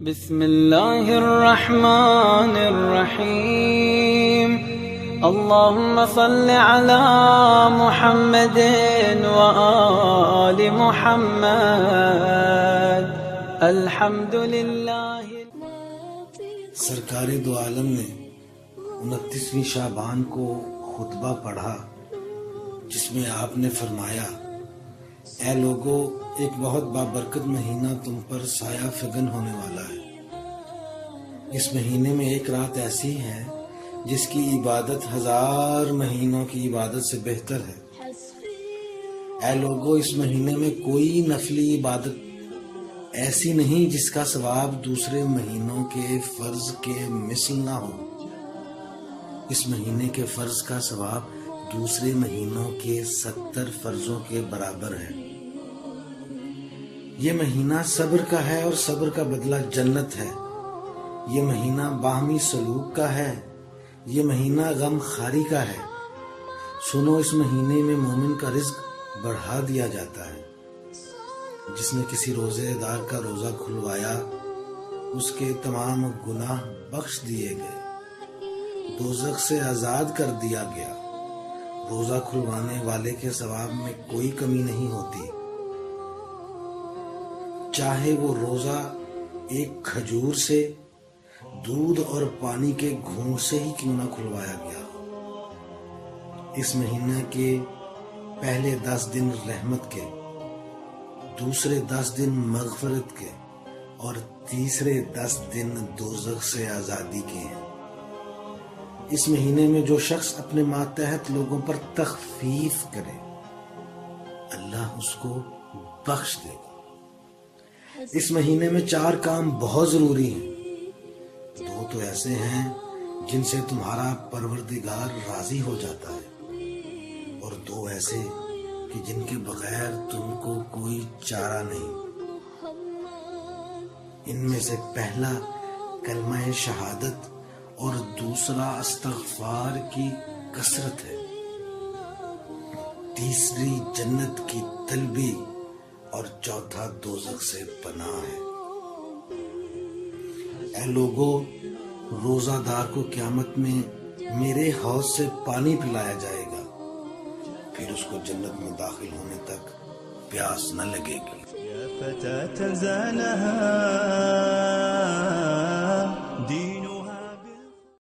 بسم اللہ الرحمن الرحیم اللہم صل علی محمد وآل محمد الحمدللہ۔ سرکار دو عالم نے 29ویں شعبان کو خطبہ پڑھا جس میں آپ نے فرمایا، اے لوگو، ایک بہت بابرکت مہینہ تم پر سایہ فگن ہونے والا ہے۔ اس مہینے میں ایک رات ایسی ہے جس کی عبادت 1000 مہینوں کی عبادت سے بہتر ہے۔ اے لوگو، اس مہینے میں کوئی نفلی عبادت ایسی نہیں جس کا ثواب دوسرے مہینوں کے فرض کے مثل نہ ہو۔ اس مہینے کے فرض کا ثواب دوسرے مہینوں کے 70 فرضوں کے برابر ہے۔ یہ مہینہ صبر کا ہے اور صبر کا بدلہ جنت ہے۔ یہ مہینہ باہمی سلوک کا ہے۔ یہ مہینہ غم خاری کا ہے۔ سنو، اس مہینے میں مومن کا رزق بڑھا دیا جاتا ہے۔ جس نے کسی روزے دار کا روزہ کھلوایا اس کے تمام گناہ بخش دیے گئے، دوزخ سے آزاد کر دیا گیا۔ روزہ کھلوانے والے کے ثواب میں کوئی کمی نہیں ہوتی، چاہے وہ روزہ ایک کھجور سے، دودھ اور پانی کے گھونٹ سے ہی کیوں نہ کھلوایا گیا۔ اس مہینے کے پہلے 10 دن رحمت کے، دوسرے 10 دن مغفرت کے اور تیسرے 10 دن دوزخ سے آزادی کے ہیں۔ اس مہینے میں جو شخص اپنے ماتحت لوگوں پر تخفیف کرے اللہ اس کو بخش دے گا۔ اس مہینے میں 4 کام بہت ضروری ہیں۔ 2 تو ایسے ہیں جن سے تمہارا پروردگار راضی ہو جاتا ہے، اور 2 ایسے کہ جن کے بغیر تم کو کوئی چارہ نہیں۔ ان میں سے پہلا کلمہ شہادت اور دوسرا استغفار کی کثرت ہے، تیسری جنت کی طلبی اور چوتھا دوزخ سے پناہ ہے۔ اے لوگو، روزہ دار کو قیامت میں میرے حوض سے پانی پلایا جائے گا، پھر اس کو جنت میں داخل ہونے تک پیاس نہ لگے گی۔ یا فتاة زانها